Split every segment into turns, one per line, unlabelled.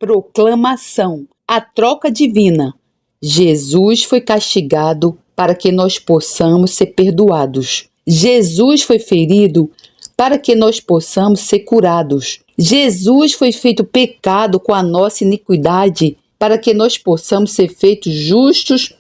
Proclamação: a troca divina. Jesus foi castigado para que nós possamos ser perdoados. Jesus foi ferido para que nós possamos ser curados. Jesus foi feito pecado com a nossa iniquidade para que nós possamos ser feitos justos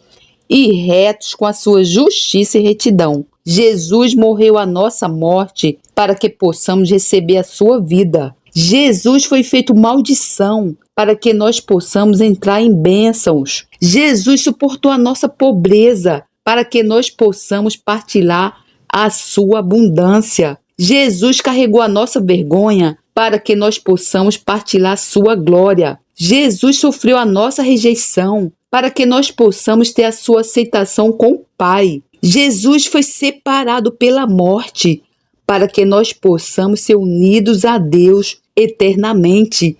e retos com a sua justiça e retidão. Jesus morreu a nossa morte para que possamos receber a sua vida. Jesus foi feito maldição para que nós possamos entrar em bênçãos. Jesus suportou a nossa pobreza para que nós possamos partilhar a sua abundância. Jesus carregou a nossa vergonha para que nós possamos partilhar a sua glória. Jesus sofreu a nossa rejeição para que nós possamos ter a sua aceitação com o Pai. Jesus foi separado pela morte para que nós possamos ser unidos a Deus eternamente.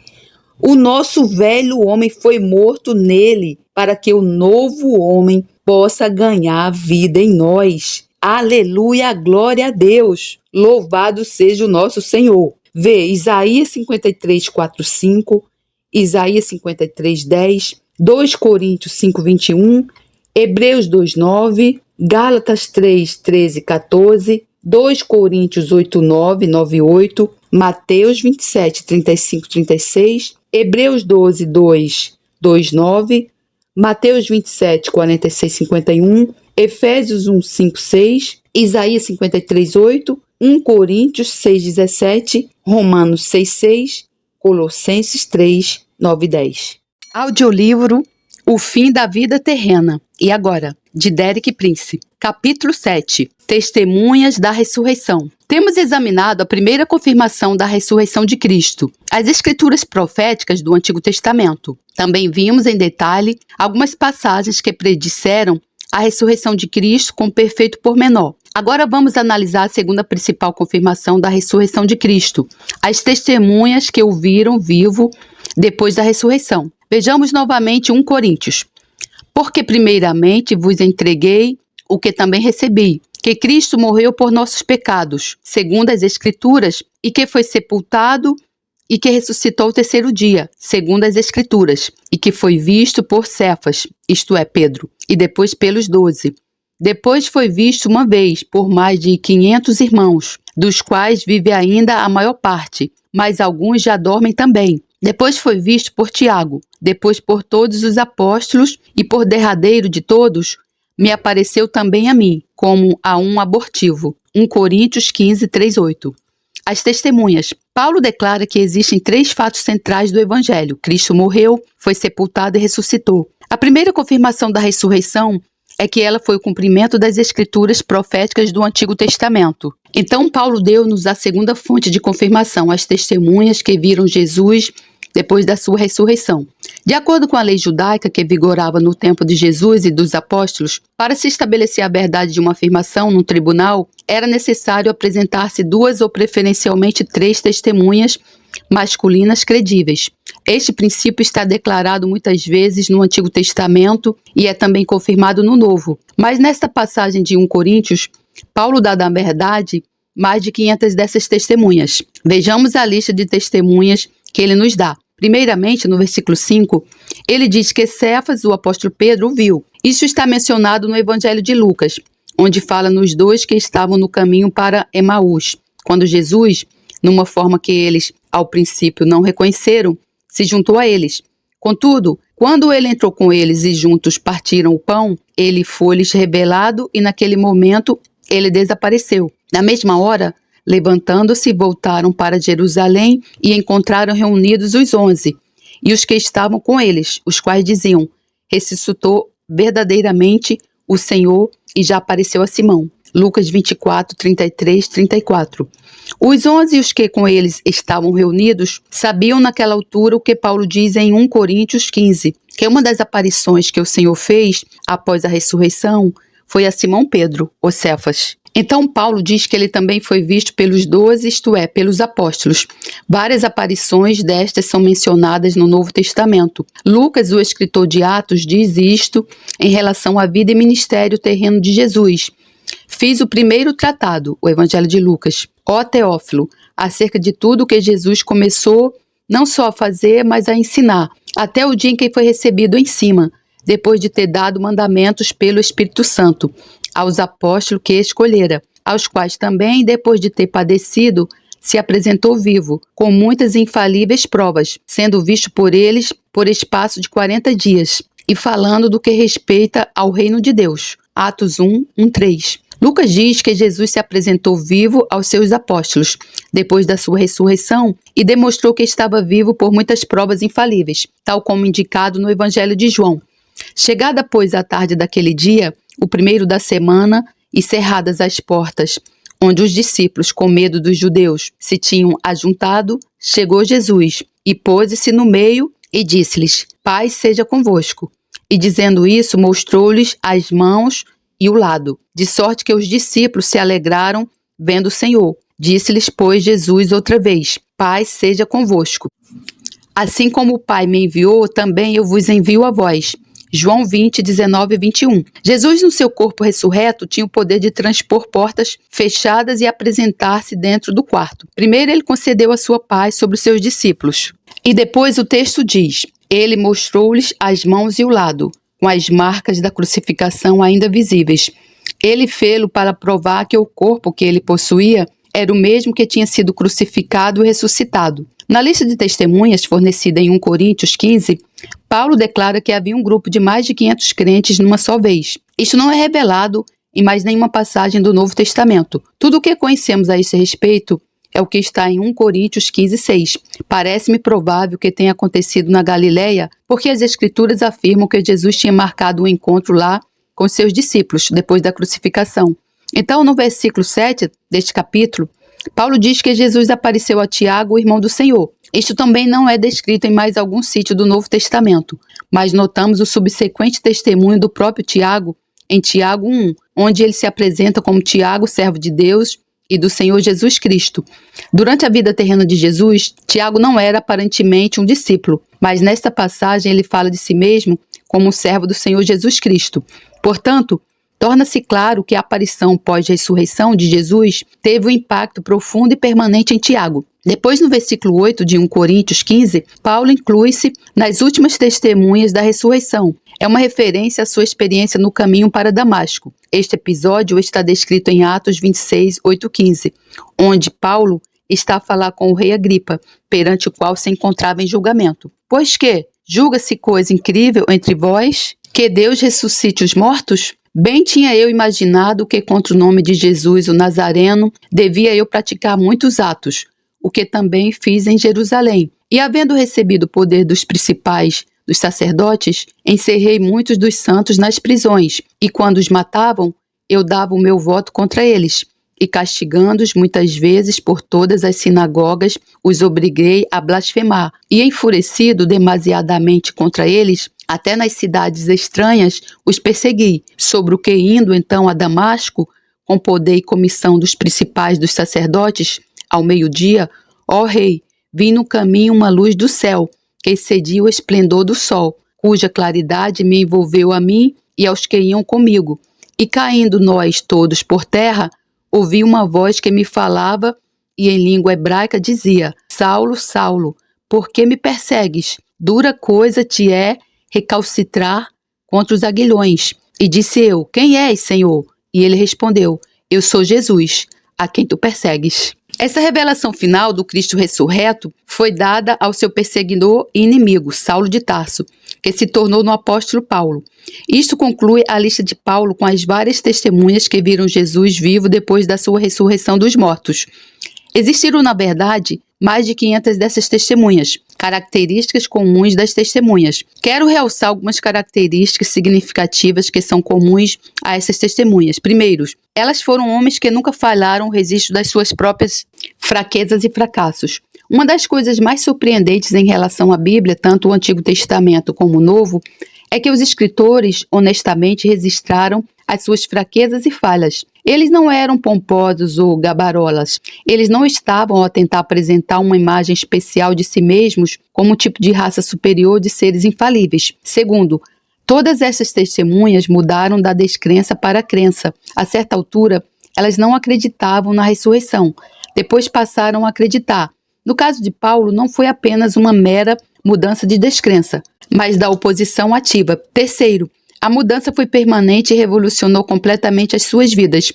O nosso velho homem foi morto nele para que o novo homem possa ganhar a vida em nós. Aleluia, glória a Deus. Louvado seja o nosso Senhor. Vê Isaías 53, 4, 5, Isaías 53, 10, 2 Coríntios 5, 21, Hebreus 2, 9, Gálatas 3, 13, 14, 2 Coríntios 8, 9, 9, 8, Mateus 27, 35, 36, Hebreus 12, 2, 2, 9, Mateus 27, 46, 51, Efésios 1, 5, 6, Isaías 53, 8, 1 Coríntios 6, 17, Romanos 6, 6, Colossenses 3, 9 e 10. Audiolivro O Fim da Vida Terrena. E agora? De Derek Prince. Capítulo 7. Testemunhas da Ressurreição. Temos examinado a primeira confirmação da ressurreição de Cristo, as escrituras proféticas do Antigo Testamento. Também vimos em detalhe algumas passagens que predisseram a ressurreição de Cristo com perfeito pormenor. Agora vamos analisar a segunda principal confirmação da ressurreição de Cristo, as testemunhas que o viram vivo depois da ressurreição. Vejamos novamente 1 Coríntios. Porque primeiramente vos entreguei o que também recebi, que Cristo morreu por nossos pecados, segundo as Escrituras, e que foi sepultado e que ressuscitou o terceiro dia, segundo as Escrituras, e que foi visto por Cefas, isto é, Pedro, e depois pelos 12. Depois foi visto uma vez por mais de 500 irmãos, dos quais vive ainda a maior parte, mas alguns já dormem também. Depois foi visto por Tiago, depois por todos os apóstolos, e por derradeiro de todos, me apareceu também a mim, como a um abortivo. 1 Coríntios 15, 3, 8. As testemunhas. Paulo declara que existem 3 fatos centrais do Evangelho. Cristo morreu, foi sepultado e ressuscitou. A primeira confirmação da ressurreição é que ela foi o cumprimento das escrituras proféticas do Antigo Testamento. Então, Paulo deu-nos a segunda fonte de confirmação, as testemunhas que viram Jesus depois da sua ressurreição. De acordo com a lei judaica que vigorava no tempo de Jesus e dos apóstolos, para se estabelecer a verdade de uma afirmação num tribunal, era necessário apresentar-se 2 ou preferencialmente 3 testemunhas masculinas credíveis. Este princípio está declarado muitas vezes no Antigo Testamento e é também confirmado no Novo. Mas nesta passagem de 1 Coríntios, Paulo dá da verdade mais de 500 dessas testemunhas. Vejamos a lista de testemunhas que ele nos dá. Primeiramente, no versículo 5, ele diz que Cefas, o apóstolo Pedro, o viu. Isso está mencionado no Evangelho de Lucas, onde fala nos 2 que estavam no caminho para Emaús, quando Jesus, numa forma que eles, ao princípio, não reconheceram, se juntou a eles. Contudo, quando ele entrou com eles e juntos partiram o pão, ele foi-lhes revelado e naquele momento ele desapareceu. Na mesma hora, levantando-se, voltaram para Jerusalém e encontraram reunidos os 11 e os que estavam com eles, os quais diziam: ressuscitou verdadeiramente o Senhor e já apareceu a Simão. Lucas 24, 33, 34. Os 11 e os que com eles estavam reunidos sabiam naquela altura o que Paulo diz em 1 Coríntios 15, que uma das aparições que o Senhor fez após a ressurreição foi a Simão Pedro, ou Cefas. Então Paulo diz que ele também foi visto pelos 12, isto é, pelos apóstolos. Várias aparições destas são mencionadas no Novo Testamento. Lucas, o escritor de Atos, diz isto em relação à vida e ministério terreno de Jesus. Fiz o primeiro tratado, o Evangelho de Lucas, ó Teófilo, acerca de tudo que Jesus começou não só a fazer, mas a ensinar, até o dia em que foi recebido em cima, depois de ter dado mandamentos pelo Espírito Santo, aos apóstolos que escolhera, aos quais também, depois de ter padecido, se apresentou vivo, com muitas infalíveis provas, sendo visto por eles por espaço de 40 dias, e falando do que respeita ao reino de Deus. Atos 1:3. Lucas diz que Jesus se apresentou vivo aos seus apóstolos, depois da sua ressurreição, e demonstrou que estava vivo por muitas provas infalíveis, tal como indicado no Evangelho de João. Chegada, pois, a tarde daquele dia, o primeiro da semana, e cerradas as portas, onde os discípulos, com medo dos judeus, se tinham ajuntado, chegou Jesus, e pôs-se no meio, e disse-lhes: Paz seja convosco. E dizendo isso, mostrou-lhes as mãos e o lado, de sorte que os discípulos se alegraram vendo o Senhor. Disse-lhes, pois, Jesus outra vez: Paz seja convosco. Assim como o Pai me enviou, também eu vos envio a vós. João 20:19-21. Jesus, no seu corpo ressurreto, tinha o poder de transpor portas fechadas e apresentar-se dentro do quarto. Primeiro, ele concedeu a sua paz sobre os seus discípulos. E depois o texto diz: Ele mostrou-lhes as mãos e o lado, com as marcas da crucificação ainda visíveis. Ele fê-lo para provar que o corpo que ele possuía era o mesmo que tinha sido crucificado e ressuscitado. Na lista de testemunhas fornecida em 1 Coríntios 15, Paulo declara que havia um grupo de mais de 500 crentes numa só vez. Isto não é revelado em mais nenhuma passagem do Novo Testamento. Tudo o que conhecemos a esse respeito é o que está em 1 Coríntios 15:6. Parece-me provável que tenha acontecido na Galileia, porque as Escrituras afirmam que Jesus tinha marcado um encontro lá com seus discípulos, depois da crucificação. Então, no versículo 7 deste capítulo, Paulo diz que Jesus apareceu a Tiago, o irmão do Senhor. Isto também não é descrito em mais algum sítio do Novo Testamento, mas notamos o subsequente testemunho do próprio Tiago, em Tiago 1, onde ele se apresenta como Tiago, servo de Deus e do Senhor Jesus Cristo. Durante a vida terrena de Jesus, Tiago não era aparentemente um discípulo, mas nesta passagem ele fala de si mesmo como um servo do Senhor Jesus Cristo. Portanto, torna-se claro que a aparição pós-ressurreição de Jesus teve um impacto profundo e permanente em Tiago. Depois, no versículo 8 de 1 Coríntios 15, Paulo inclui-se nas últimas testemunhas da ressurreição. É uma referência à sua experiência no caminho para Damasco. Este episódio está descrito em Atos 26, 8-15, onde Paulo está a falar com o rei Agripa, perante o qual se encontrava em julgamento. Pois que, julga-se coisa incrível entre vós, que Deus ressuscite os mortos? Bem tinha eu imaginado que contra o nome de Jesus, o Nazareno, devia eu praticar muitos atos, o que também fiz em Jerusalém. E havendo recebido o poder dos principais, dos sacerdotes, encerrei muitos dos santos nas prisões, e quando os matavam, eu dava o meu voto contra eles, e castigando-os muitas vezes por todas as sinagogas, os obriguei a blasfemar, e enfurecido demasiadamente contra eles, até nas cidades estranhas os persegui, sobre o que indo então a Damasco, com poder e comissão dos principais dos sacerdotes, ao meio-dia, ó rei, vi no caminho uma luz do céu, que excedia o esplendor do sol, cuja claridade me envolveu a mim e aos que iam comigo. E caindo nós todos por terra, ouvi uma voz que me falava e em língua hebraica dizia: Saulo, Saulo, por que me persegues? Dura coisa te é recalcitrar contra os aguilhões. E disse eu: Quem és, Senhor? E ele respondeu: Eu sou Jesus, a quem tu persegues. Essa revelação final do Cristo ressurreto foi dada ao seu perseguidor e inimigo, Saulo de Tarso, que se tornou no apóstolo Paulo. Isto conclui a lista de Paulo com as várias testemunhas que viram Jesus vivo depois da sua ressurreição dos mortos. Existiram, na verdade, mais de 500 dessas testemunhas, características comuns das testemunhas. Quero realçar algumas características significativas que são comuns a essas testemunhas. Primeiro, elas foram homens que nunca falharam o registro das suas próprias fraquezas e fracassos. Uma das coisas mais surpreendentes em relação à Bíblia, tanto o Antigo Testamento como o Novo, é que os escritores honestamente registraram as suas fraquezas e falhas. Eles não eram pomposos ou gabarolas. Eles não estavam a tentar apresentar uma imagem especial de si mesmos como um tipo de raça superior de seres infalíveis. Segundo, todas essas testemunhas mudaram da descrença para a crença. A certa altura, elas não acreditavam na ressurreição. Depois passaram a acreditar. No caso de Paulo, não foi apenas uma mera mudança de descrença, mas da oposição ativa. Terceiro, a mudança foi permanente e revolucionou completamente as suas vidas.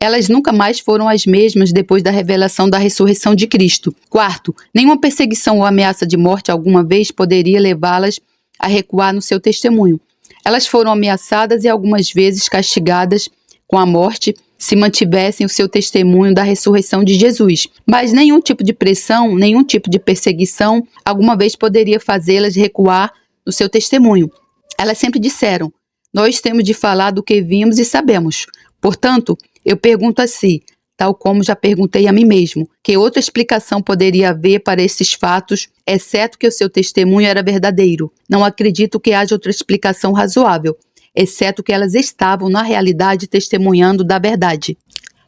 Elas nunca mais foram as mesmas depois da revelação da ressurreição de Cristo. Quarto, nenhuma perseguição ou ameaça de morte alguma vez poderia levá-las a recuar no seu testemunho. Elas foram ameaçadas e algumas vezes castigadas com a morte se mantivessem o seu testemunho da ressurreição de Jesus. Mas nenhum tipo de pressão, nenhum tipo de perseguição alguma vez poderia fazê-las recuar no seu testemunho. Elas sempre disseram: nós temos de falar do que vimos e sabemos. Portanto, eu pergunto a si, tal como já perguntei a mim mesmo, que outra explicação poderia haver para esses fatos, exceto que o seu testemunho era verdadeiro. Não acredito que haja outra explicação razoável, exceto que elas estavam, na realidade, testemunhando da verdade.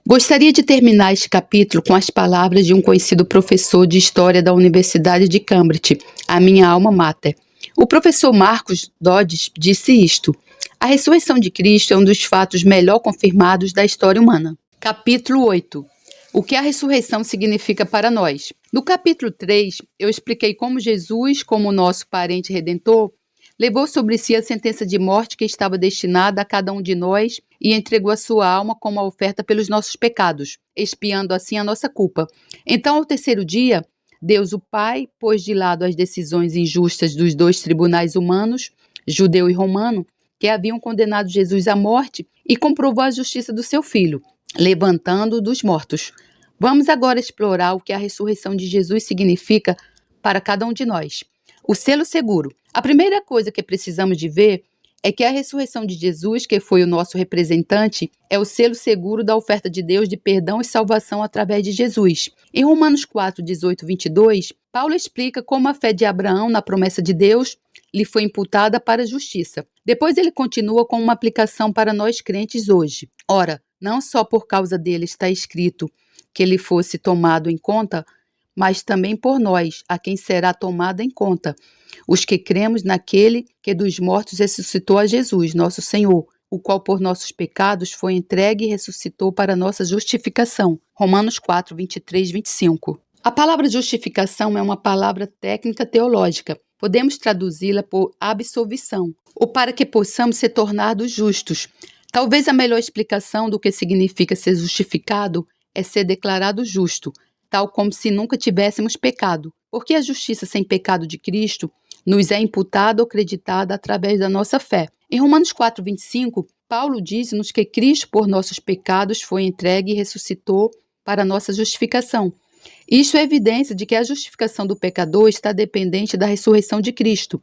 Gostaria de terminar este capítulo com as palavras de um conhecido professor de História da Universidade de Cambridge, a minha alma mater. O professor Marcos Dodds disse isto: a ressurreição de Cristo é um dos fatos melhor confirmados da história humana. Capítulo 8. O que a ressurreição significa para nós? No capítulo 3, eu expliquei como Jesus, como nosso parente redentor, levou sobre si a sentença de morte que estava destinada a cada um de nós e entregou a sua alma como a oferta pelos nossos pecados, expiando assim a nossa culpa. Então, ao terceiro dia, Deus o Pai pôs de lado as decisões injustas dos dois tribunais humanos, judeu e romano, que haviam condenado Jesus à morte, e comprovou a justiça do seu Filho, levantando-o dos mortos. Vamos agora explorar o que a ressurreição de Jesus significa para cada um de nós. O selo seguro. A primeira coisa que precisamos de ver é que a ressurreição de Jesus, que foi o nosso representante, é o selo seguro da oferta de Deus de perdão e salvação através de Jesus. Em Romanos 4, 18, 22, Paulo explica como a fé de Abraão na promessa de Deus lhe foi imputada para a justiça. Depois ele continua com uma aplicação para nós crentes hoje. Ora, não só por causa dele está escrito que ele fosse tomado em conta, mas também por nós, a quem será tomado em conta, os que cremos naquele que dos mortos ressuscitou a Jesus, nosso Senhor, o qual por nossos pecados foi entregue e ressuscitou para nossa justificação. Romanos 4, 23, 25. A palavra justificação é uma palavra técnica teológica. Podemos traduzi-la por absolvição, ou para que possamos ser tornados justos. Talvez a melhor explicação do que significa ser justificado é ser declarado justo, tal como se nunca tivéssemos pecado, porque a justiça sem pecado de Cristo nos é imputada ou creditada através da nossa fé. Em Romanos 4, 25, Paulo diz-nos que Cristo, por nossos pecados, foi entregue e ressuscitou para nossa justificação. Isto é evidência de que a justificação do pecador está dependente da ressurreição de Cristo.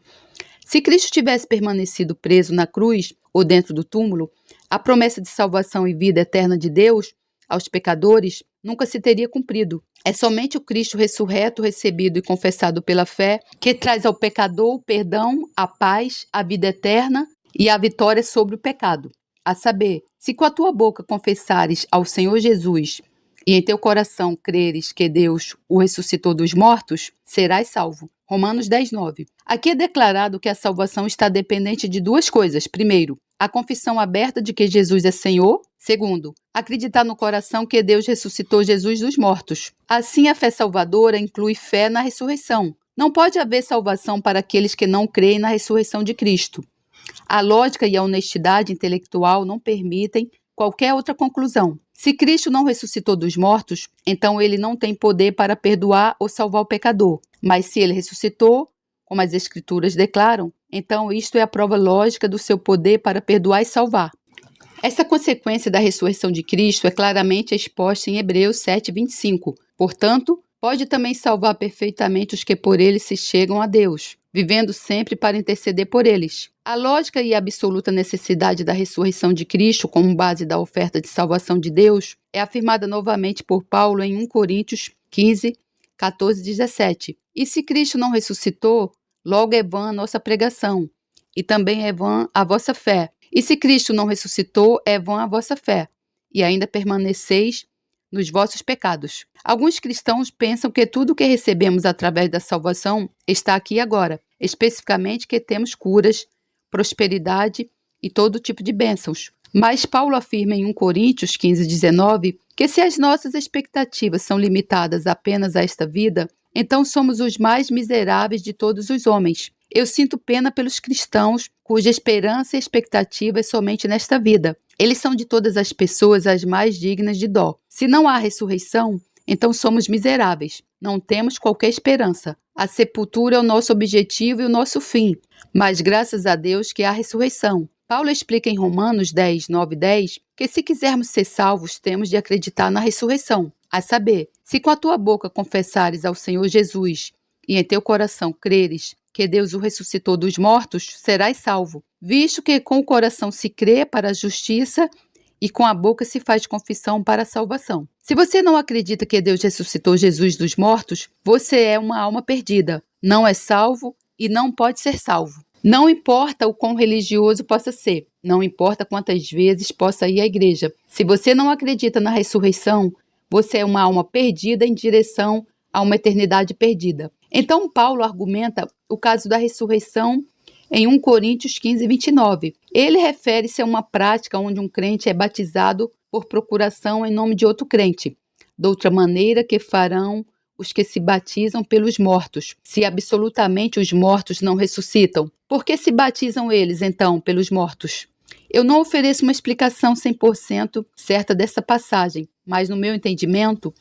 Se Cristo tivesse permanecido preso na cruz ou dentro do túmulo, a promessa de salvação e vida eterna de Deus aos pecadores nunca se teria cumprido. É somente o Cristo ressurreto, recebido e confessado pela fé, que traz ao pecador o perdão, a paz, a vida eterna e a vitória sobre o pecado. A saber, se com a tua boca confessares ao Senhor Jesus e em teu coração creres que Deus o ressuscitou dos mortos, serás salvo. Romanos 10, 9. Aqui é declarado que a salvação está dependente de duas coisas. Primeiro, a confissão aberta de que Jesus é Senhor. Segundo, acreditar no coração que Deus ressuscitou Jesus dos mortos. Assim, a fé salvadora inclui fé na ressurreição. Não pode haver salvação para aqueles que não creem na ressurreição de Cristo. A lógica e a honestidade intelectual não permitem qualquer outra conclusão. Se Cristo não ressuscitou dos mortos, então ele não tem poder para perdoar ou salvar o pecador. Mas se ele ressuscitou, como as Escrituras declaram, então isto é a prova lógica do seu poder para perdoar e salvar. Essa consequência da ressurreição de Cristo é claramente exposta em Hebreus 7, 25. Portanto, pode também salvar perfeitamente os que por ele se chegam a Deus, vivendo sempre para interceder por eles. A lógica e a absoluta necessidade da ressurreição de Cristo como base da oferta de salvação de Deus é afirmada novamente por Paulo em 1 Coríntios 15, 14 e 17. E se Cristo não ressuscitou, logo é vã a nossa pregação, e também é vã a vossa fé. E se Cristo não ressuscitou, é vã a vossa fé, e ainda permaneceis nos vossos pecados. Alguns cristãos pensam que tudo o que recebemos através da salvação está aqui e agora, especificamente que temos curas, prosperidade e todo tipo de bênçãos. Mas Paulo afirma em 1 Coríntios 15, 19, que se as nossas expectativas são limitadas apenas a esta vida, então somos os mais miseráveis de todos os homens. Eu sinto pena pelos cristãos cuja esperança e expectativa é somente nesta vida. Eles são de todas as pessoas as mais dignas de dó. Se não há ressurreição, então somos miseráveis. Não temos qualquer esperança. A sepultura é o nosso objetivo e o nosso fim. Mas graças a Deus que há ressurreição. Paulo explica em Romanos 10, 9 e 10 que se quisermos ser salvos, temos de acreditar na ressurreição. A saber, se com a tua boca confessares ao Senhor Jesus e em teu coração creres que Deus o ressuscitou dos mortos, serás salvo, visto que com o coração se crê para a justiça e com a boca se faz confissão para a salvação. Se você não acredita que Deus ressuscitou Jesus dos mortos, você é uma alma perdida, não é salvo e não pode ser salvo. Não importa o quão religioso possa ser, não importa quantas vezes possa ir à igreja. Se você não acredita na ressurreição, você é uma alma perdida em direção a uma eternidade perdida. Então, Paulo argumenta o caso da ressurreição em 1 Coríntios 15, 29. Ele refere-se a uma prática onde um crente é batizado por procuração em nome de outro crente. De outra maneira que farão os que se batizam pelos mortos, se absolutamente os mortos não ressuscitam. Por que se batizam eles, então, pelos mortos? Eu não ofereço uma explicação 100% certa dessa passagem, mas no meu entendimento,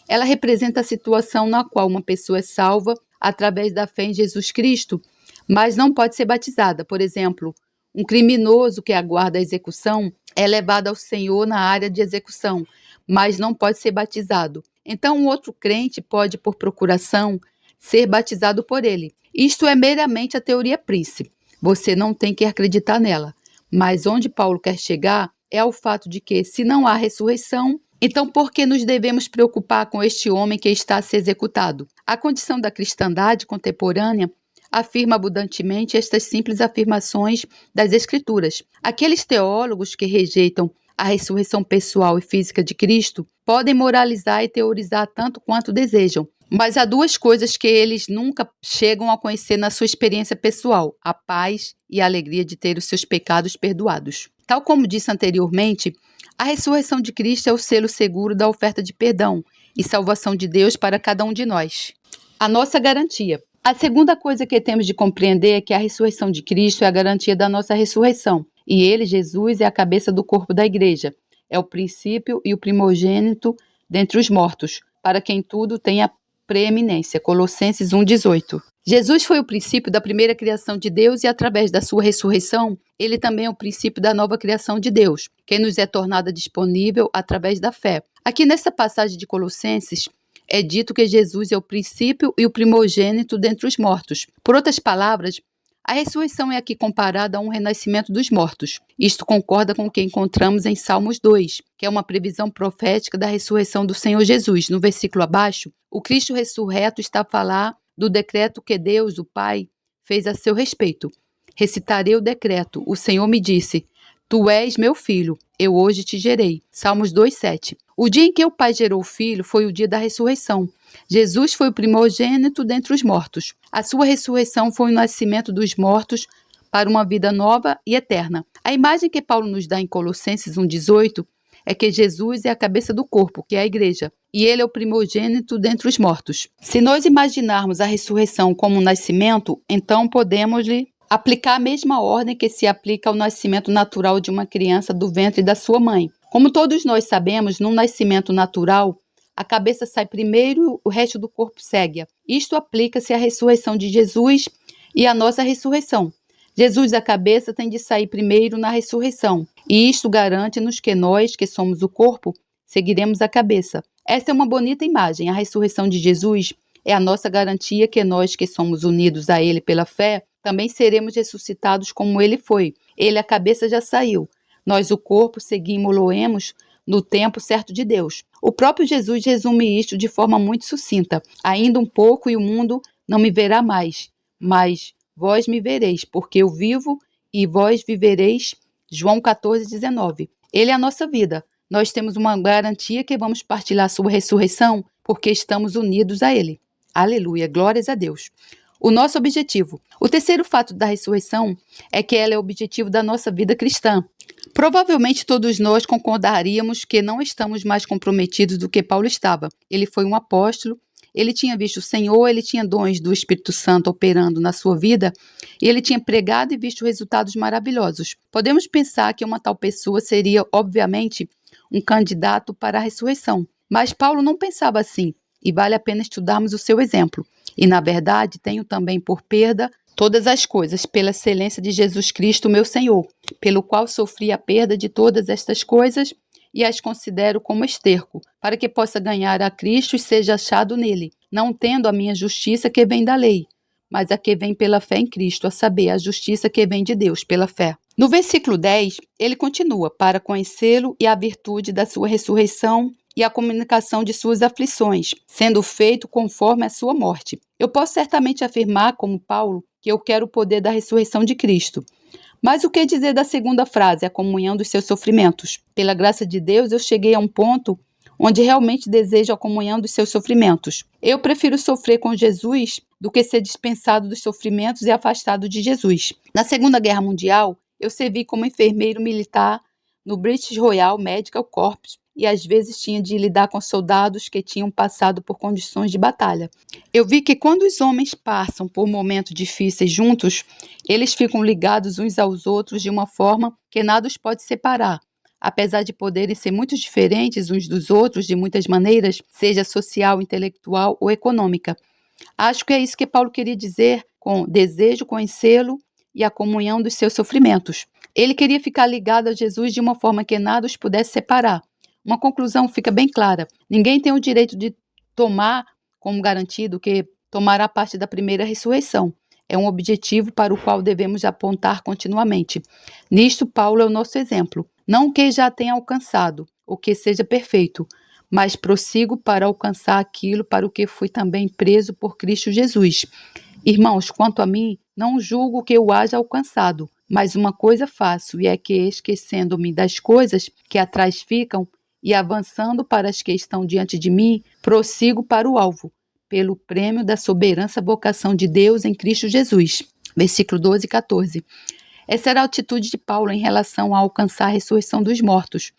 ela representa a situação na qual uma pessoa é salva através da fé em Jesus Cristo, mas não pode ser batizada. Por exemplo, um criminoso que aguarda a execução é levado ao Senhor na área de execução, mas não pode ser batizado. Então, um outro crente pode, por procuração, ser batizado por ele. Isto é meramente a teoria Prince. Você não tem que acreditar nela. Mas onde Paulo quer chegar é ao fato de que, se não há ressurreição, então por que nos devemos preocupar com este homem que está a ser executado? A condição da cristandade contemporânea afirma abundantemente estas simples afirmações das Escrituras. Aqueles teólogos que rejeitam a ressurreição pessoal e física de Cristo podem moralizar e teorizar tanto quanto desejam, mas há duas coisas que eles nunca chegam a conhecer na sua experiência pessoal: a paz e a alegria de ter os seus pecados perdoados. Tal como disse anteriormente, a ressurreição de Cristo é o selo seguro da oferta de perdão e salvação de Deus para cada um de nós. A nossa garantia. A segunda coisa que temos de compreender é que a ressurreição de Cristo é a garantia da nossa ressurreição. E ele, Jesus, é a cabeça do corpo da igreja. É o princípio e o primogênito dentre os mortos, para quem tudo tem a preeminência. Colossenses 1,18. Jesus foi o princípio da primeira criação de Deus e, através da sua ressurreição, ele também é o princípio da nova criação de Deus, que nos é tornada disponível através da fé. Aqui nessa passagem de Colossenses, é dito que Jesus é o princípio e o primogênito dentre os mortos. Por outras palavras, a ressurreição é aqui comparada a um renascimento dos mortos. Isto concorda com o que encontramos em Salmos 2, que é uma previsão profética da ressurreição do Senhor Jesus. No versículo abaixo, o Cristo ressurreto está a falar do decreto que Deus, o Pai, fez a seu respeito. Recitarei o decreto. O Senhor me disse: Tu és meu filho, eu hoje te gerei. Salmos 2,7. O dia em que o Pai gerou o Filho foi o dia da ressurreição. Jesus foi o primogênito dentre os mortos. A sua ressurreição foi o nascimento dos mortos para uma vida nova e eterna. A imagem que Paulo nos dá em Colossenses 1,18 é que Jesus é a cabeça do corpo, que é a igreja, e ele é o primogênito dentre os mortos. Se nós imaginarmos a ressurreição como um nascimento, então podemos-lhe aplicar a mesma ordem que se aplica ao nascimento natural de uma criança do ventre da sua mãe. Como todos nós sabemos, num nascimento natural, a cabeça sai primeiro, o resto do corpo segue. Isto aplica-se à ressurreição de Jesus e à nossa ressurreição. Jesus, a cabeça, tem de sair primeiro na ressurreição, e isto garante-nos que nós, que somos o corpo, seguiremos a cabeça. Essa é uma bonita imagem. A ressurreição de Jesus é a nossa garantia que nós, que somos unidos a Ele pela fé, também seremos ressuscitados como Ele foi. Ele, a cabeça, já saiu. Nós, o corpo, seguimos-lo-emos no tempo certo de Deus. O próprio Jesus resume isto de forma muito sucinta. Ainda um pouco e o mundo não me verá mais, mas vós me vereis, porque eu vivo e vós vivereis. João 14,19. Ele é a nossa vida. Nós temos uma garantia que vamos partilhar a sua ressurreição porque estamos unidos a Ele. Aleluia, glórias a Deus. O nosso objetivo. O terceiro fato da ressurreição é que ela é o objetivo da nossa vida cristã. Provavelmente todos nós concordaríamos que não estamos mais comprometidos do que Paulo estava. Ele foi um apóstolo Ele tinha visto o Senhor, ele tinha dons do Espírito Santo operando na sua vida e ele tinha pregado e visto resultados maravilhosos. Podemos pensar que uma tal pessoa seria, obviamente, um candidato para a ressurreição. Mas Paulo não pensava assim e vale a pena estudarmos o seu exemplo. E, na verdade, tenho também por perda todas as coisas pela excelência de Jesus Cristo, meu Senhor, pelo qual sofri a perda de todas estas coisas e as considero como esterco, para que possa ganhar a Cristo e seja achado nele, não tendo a minha justiça que vem da lei, mas a que vem pela fé em Cristo, a saber, a justiça que vem de Deus pela fé. No versículo 10, ele continua, para conhecê-lo e a virtude da sua ressurreição e a comunicação de suas aflições, sendo feito conforme a sua morte. Eu posso certamente afirmar, como Paulo, que eu quero o poder da ressurreição de Cristo. Mas o que dizer da segunda frase, a comunhão dos seus sofrimentos? Pela graça de Deus, eu cheguei a um ponto onde realmente desejo a comunhão dos seus sofrimentos. Eu prefiro sofrer com Jesus do que ser dispensado dos sofrimentos e afastado de Jesus. Na Segunda Guerra Mundial, eu servi como enfermeiro militar no British Royal Medical Corps e às vezes tinha de lidar com soldados que tinham passado por condições de batalha. Eu vi que quando os homens passam por momentos difíceis juntos, eles ficam ligados uns aos outros de uma forma que nada os pode separar. Apesar de poderem ser muito diferentes uns dos outros de muitas maneiras, seja social, intelectual ou econômica. Acho que é isso que Paulo queria dizer com desejo conhecê-lo e a comunhão dos seus sofrimentos. Ele queria ficar ligado a Jesus de uma forma que nada os pudesse separar. Uma conclusão fica bem clara. Ninguém tem o direito de tomar como garantido que tomará parte da primeira ressurreição. É um objetivo para o qual devemos apontar continuamente. Nisto, Paulo é o nosso exemplo. Não que já tenha alcançado, ou que seja perfeito, mas prossigo para alcançar aquilo para o que fui também preso por Cristo Jesus. Irmãos, quanto a mim, não julgo que eu haja alcançado, mas uma coisa faço, e é que, esquecendo-me das coisas que atrás ficam, e avançando para as que estão diante de mim, prossigo para o alvo, pelo prêmio da soberana vocação de Deus em Cristo Jesus. Versículo 12 e 14. Essa era a atitude de Paulo em relação a alcançar a ressurreição dos mortos.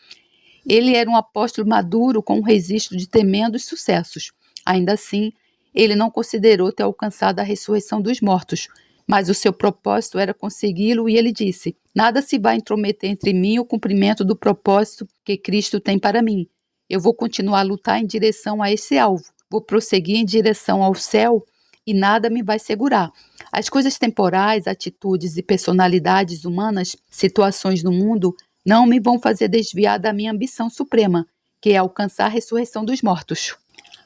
Ele era um apóstolo maduro com um registro de tremendos sucessos. Ainda assim, ele não considerou ter alcançado a ressurreição dos mortos, mas o seu propósito era consegui-lo e ele disse: nada se vai intrometer entre mim e o cumprimento do propósito que Cristo tem para mim. Eu vou continuar a lutar em direção a esse alvo, vou prosseguir em direção ao céu e nada me vai segurar. As coisas temporais, atitudes e personalidades humanas, situações no mundo, não me vão fazer desviar da minha ambição suprema, que é alcançar a ressurreição dos mortos.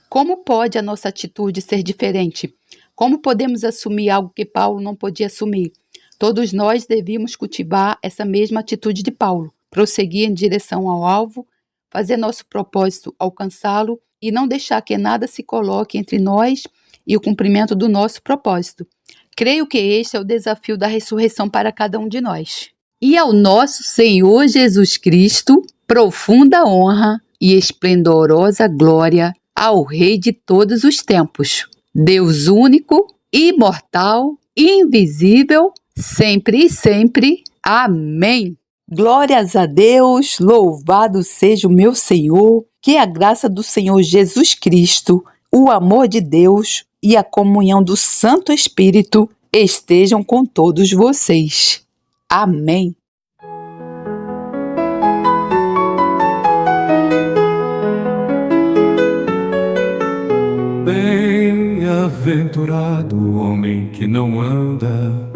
Como pode a nossa atitude ser diferente? Como podemos assumir algo que Paulo não podia assumir? Todos nós devíamos cultivar essa mesma atitude de Paulo, prosseguir em direção ao alvo, fazer nosso propósito alcançá-lo e não deixar que nada se coloque entre nós e o cumprimento do nosso propósito. Creio que este é o desafio da ressurreição para cada um de nós. E ao nosso Senhor Jesus Cristo, profunda honra e esplendorosa glória ao Rei de todos os tempos, Deus único, imortal, invisível, sempre e sempre. Amém. Glórias a Deus, louvado seja o meu Senhor, que a graça do Senhor Jesus Cristo, o amor de Deus e a comunhão do Santo Espírito estejam com todos vocês. Amém.
Bem-aventurado o homem que não anda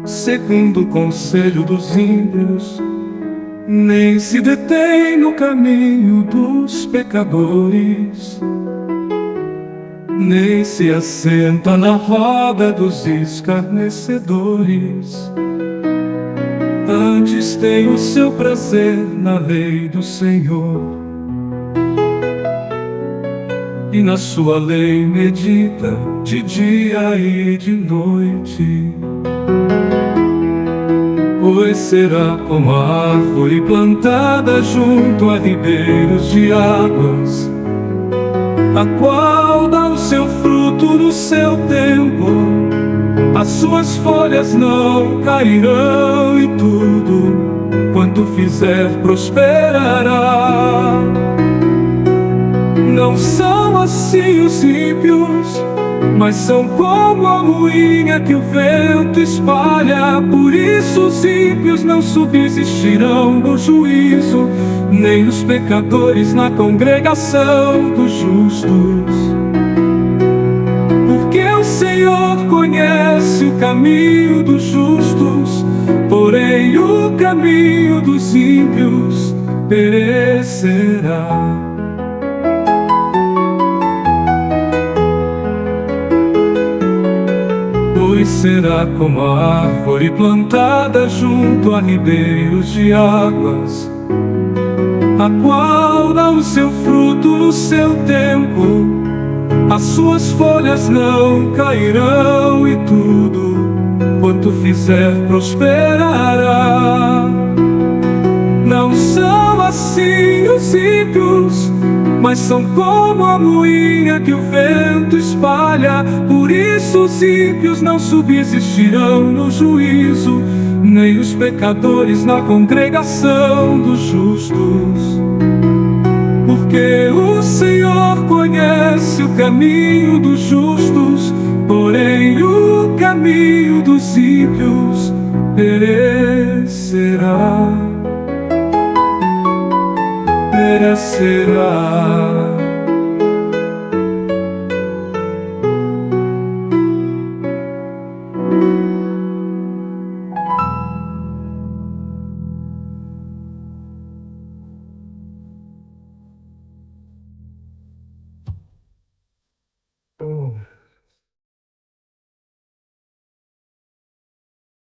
segundo o conselho dos ímpios, nem se detém no caminho dos pecadores, nem se assenta na roda dos escarnecedores. Antes tem o seu prazer na lei do Senhor, e na sua lei medita de dia e de noite. Pois será como a árvore plantada junto a ribeiros de águas, a qual dá o seu fruto no seu tempo, as suas folhas não cairão e tudo quanto fizer prosperará. Não são são assim os ímpios, mas são como a moinha que o vento espalha. Por isso os ímpios não subsistirão no juízo, nem os pecadores na congregação dos justos. Porque o Senhor conhece o caminho dos justos, porém o caminho dos ímpios perecerá. Pois será como a árvore plantada junto a ribeiros de águas, a qual dá o seu fruto no seu tempo, as suas folhas não cairão e tudo quanto fizer prosperará. Não são assim os ímpios, mas são como a moinha que o vento espalha. Por isso os ímpios não subsistirão no juízo, nem os pecadores na congregação dos justos. Porque o Senhor conhece o caminho dos justos, porém o caminho dos ímpios perecerá. Perecerá.